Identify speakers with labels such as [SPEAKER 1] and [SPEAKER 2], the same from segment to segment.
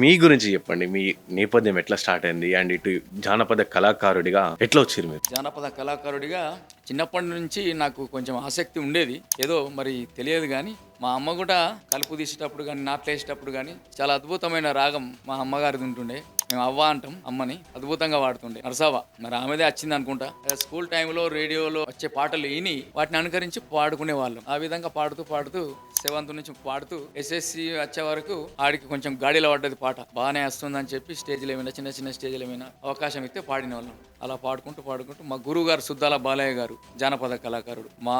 [SPEAKER 1] మీ గురించి చెప్పండి. మీ నేపథ్యం ఎట్లా స్టార్ట్ అయింది? అండ్ ఇటు జానపద కళాకారుడిగా ఎట్లా వచ్చారు మీరు?
[SPEAKER 2] జానపద కళాకారుడిగా చిన్నప్పటి నుంచి నాకు కొంచెం ఆసక్తి ఉండేది. ఏదో మరి తెలియదు కానీ మా అమ్మ కూడా కలుపు తీసేటప్పుడు కానీ నాట్లు వేసేటప్పుడు కానీ చాలా అద్భుతమైన రాగం మా అమ్మగారిది ఉంటుండే. మేము అవ్వ అంటాం అమ్మని. అద్భుతంగా పాడుతుండే నరసావ. మరి ఆమెదే వచ్చింది అనుకుంటా. స్కూల్ టైంలో రేడియోలో వచ్చే పాటలు విని వాటిని అనుకరించి పాడుకునే వాళ్ళం. ఆ విధంగా పాడుతూ పాడుతూ సెవెంత్ నుంచి పాడుతూ ఎస్ఎస్సి వచ్చే వరకు ఆడికి కొంచెం గాడిలో పడ్డది పాట. బాగానే వస్తుందని చెప్పి స్టేజ్లో ఏమైనా చిన్న చిన్న స్టేజ్లో ఏమైనా అవకాశం ఇస్తే పాడిన వాళ్ళం. అలా పాడుకుంటూ పాడుకుంటూ మా గురువు గారు సుద్దాల బాలయ్య గారు జానపద కళాకారుడు మా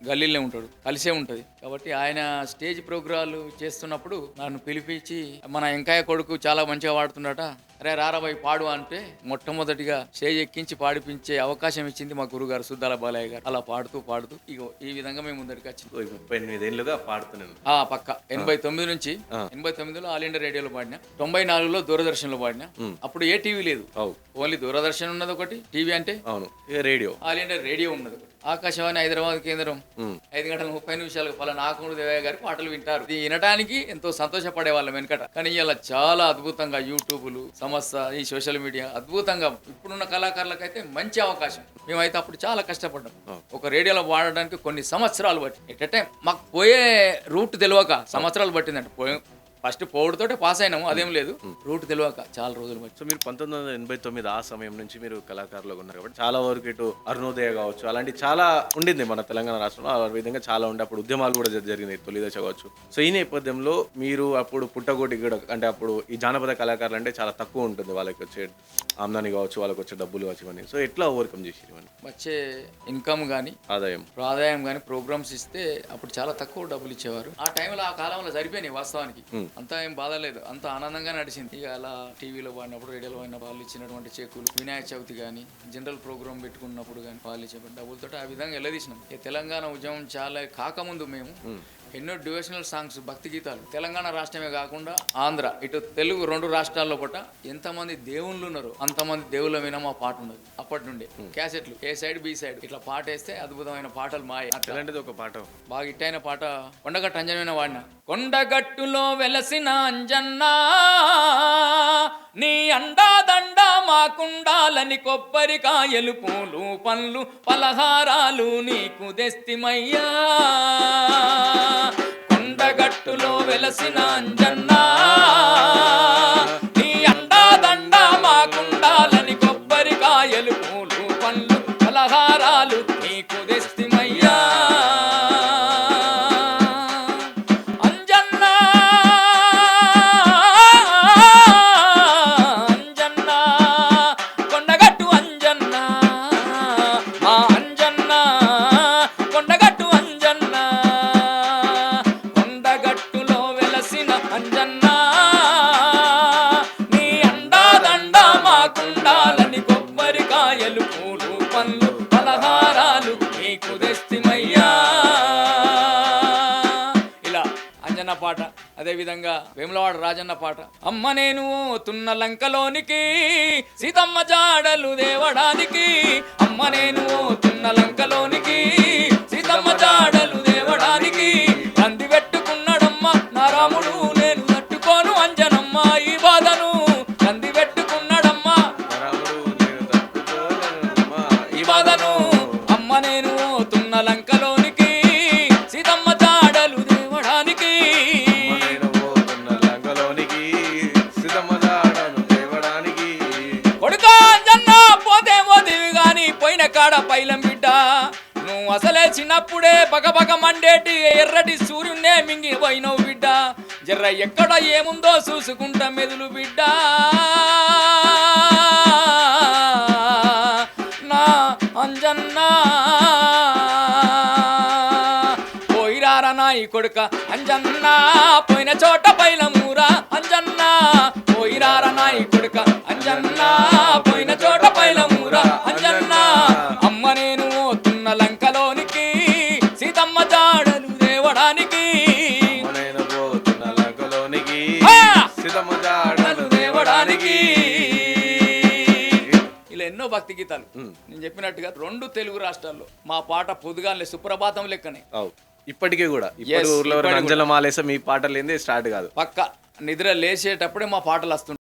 [SPEAKER 2] గల్లీలో ఉంటాడు, కలిసే ఉంటుంది. కాబట్టి ఆయన స్టేజ్ ప్రోగ్రాలు చేస్తున్నప్పుడు నన్ను పిలిపించి మన వెంకయ్య కొడుకు చాలా మంచిగా పాడుతుండట, అరే రారాబాయి పాడు అంటే మొట్టమొదటిగా స్టేజ్ ఎక్కించి పాడిపించే అవకాశం ఇచ్చింది మా గురుగారు సుద్దాల బాలయ్య గారు. అలా పాడుతూ పాడుతూ ఇగో ఈ విధంగా మేము ముందరికి వచ్చింది.
[SPEAKER 1] 38 ఏళ్ళుగా పాడుతున్నాను.
[SPEAKER 2] పక్క 89 నుంచి 89లో ఆల్ ఇండియా రేడియోలో పాడినా, 94లో దూరదర్శన్లో పాడినా. అప్పుడు ఏ టీవీ లేదు, ఓన్లీ దూరదర్శన్ ఉన్నది ఒకటి, టీవీ అంటే
[SPEAKER 1] అవును రేడియో,
[SPEAKER 2] ఆల్ ఇండియా రేడియో ఉన్నది ఒకటి. ఆకాశవాణి హైదరాబాద్ కేంద్రం 5:30 పలానా ఆకుముడు దేవయ్య గారి పాటలు వింటారు. ఇది వినడానికి ఎంతో సంతోషపడే వాళ్ళం వెనకట. కానీ ఇలా చాలా అద్భుతంగా యూట్యూబ్లు సమస్య ఈ సోషల్ మీడియా అద్భుతంగా ఇప్పుడున్న కళాకారులకైతే మంచి అవకాశం. మేమైతే అప్పుడు చాలా కష్టపడ్డాం. ఒక రేడియోలో వాడడానికి కొన్ని సంవత్సరాలు పట్టి ఎట్ టైం మాకు పోయే రూట్ తెలియక సంవత్సరాలు పట్టిందంట. ఫస్ట్ పోవుడుతోటే పాస్ అయినాము, అదేం లేదు. రూట్ తెలియక చాలా రోజులు పట్టి.
[SPEAKER 1] సో మీరు 1989 ఆ సమయం నుంచి మీరు కళాకారులుగా ఉన్నారు కాబట్టి చాలా వరకు ఇటు అరుణోదయ కావచ్చు అలాంటి చాలా ఉండింది మన తెలంగాణ రాష్ట్రంలో. ఆ విధంగా చాలా ఉండే అప్పుడు ఉద్యమాలు కూడా జరిగినాయి, తొలి దశ కావచ్చు. సో ఈ నేపథ్యంలో మీరు అప్పుడు పుట్టగొట్టి కూడా అంటే అప్పుడు ఈ జానపద కళాకారులు అంటే చాలా తక్కువ ఉంటుంది, వాళ్ళకి వచ్చే ఆమ్దాని కావచ్చు, వాళ్ళకి వచ్చే డబ్బులు కావచ్చు ఇవన్నీ. సో ఎట్లా ఓవర్కమ్ చేసి ఇవన్నీ
[SPEAKER 2] వచ్చే ఇన్కమ్ కానీ ఆదాయం కానీ ప్రోగ్రామ్స్ ఇస్తే అప్పుడు చాలా తక్కువ డబ్బులు ఇచ్చేవారు. ఆ టైంలో ఆ కాలంలో సరిపోయినాయి వాస్తవానికి. అంతా ఏం బాధ లేదు, అంత ఆనందంగా నడిచింది. ఇక అలా టీవీలో పాడినప్పుడు రేడియోలో పాడినప్పుడు వాళ్ళు ఇచ్చినటువంటి చెక్కులు, వినాయక చవితి కానీ జనరల్ ప్రోగ్రామ్ పెట్టుకున్నప్పుడు కానీ వాళ్ళు ఇచ్చే డబ్బులతో ఆ విధంగా వెళ్ళదీసినాం. తెలంగాణ ఉద్యమం చాలా కాకముందు మేము ఎన్నో డివోషనల్ సాంగ్స్, భక్తి గీతాలు, తెలంగాణ రాష్ట్రమే కాకుండా ఆంధ్ర ఇటు తెలుగు 2 రాష్ట్రాల్లో పూట ఎంతమంది దేవుళ్ళు ఉన్నారు అంతమంది దేవుళ్ళ మీద మా పాట ఉన్నది. అప్పటి నుండి క్యాసెట్లు ఏ సైడ్ బి సైడ్ ఇట్లా పాట వేస్తే అద్భుతమైన పాటలు మాయ.
[SPEAKER 1] అలాంటిది ఒక పాట
[SPEAKER 2] బాగా ఇట్టైన పాట కొండగట్టు అంజనమైన వాడిన. కొండగట్టులో వెలసిన అంజన్నా నీ అండాదండ మాకుండాలని కొబ్బరికాయలు పూలు పండ్లు పలహారాలు నీకు తెస్తిమయ్యా. కొండగట్టులో వెలసిన అంజన్నా నీ అండాదండ మాకుండాలని కొబ్బరికాయలు పూలు పండ్లు పలహారాలు నీకు తెస్తిమయ్యా. పాట అదేవిధంగా వేములవాడ రాజన్న పాట. అమ్మ నేను తున్న లంకలోనికి సీతమ్మ జాడలు దేవడానికి, అమ్మ నేను తున్న లంకలోనికి సీతమ్మ జాడలు దేవడానికి, అంది పెట్టుకున్నాడమ్మ నా రాముడు నేను తట్టుకోను అంజనమ్మ ఈ బాధను, అంది పెట్టుకున్నాడమ్మ ఈ బాధను, అమ్మ నేను తున్న లంకలోనికి సీతమ్మ జాడలు దేవడానికి, కొడుకా అంజన్న పోతే పోతేవి గాని పోయిన కాడ పైలం బిడ్డ, నువ్వు అసలే చిన్నప్పుడే బగబగ మండేటి ఎర్రటి సూర్యున్నే మింగి పోయినవు బిడ్డ, జర్ర ఎక్కడ ఏముందో చూసుకుంటా మెదులు బిడ్డ. నా అంజన్నా పోయిరారా నాయి కొడుక అంజన్నా పోయిన చోట పైలమూరా అంజన్నా, పోయిరారా నాయి కొడుక అంజన్నా పోయిన చోట పైలమూరా అంజన్నా, అమ్మ నేను తున్న లంకలోనికి సీతమ్మ జాడలు దేవడానికి, దేవడానికి. ఇలా ఎన్నో భక్తి గీతాలు నేను చెప్పినట్టుగా 2 తెలుగు రాష్ట్రాల్లో మా పాట పొద్దుగాలే సుప్రభాతం లెక్కనే
[SPEAKER 1] ఇప్పటికీ కూడా. ఇప్పుడు ఊర్లో అంజల మాలేస మీ పాటలు ఏంది స్టార్ట్ కాదు
[SPEAKER 2] పక్క నిద్ర లేచేటప్పుడే మా పాటలు వస్తుంటాయి.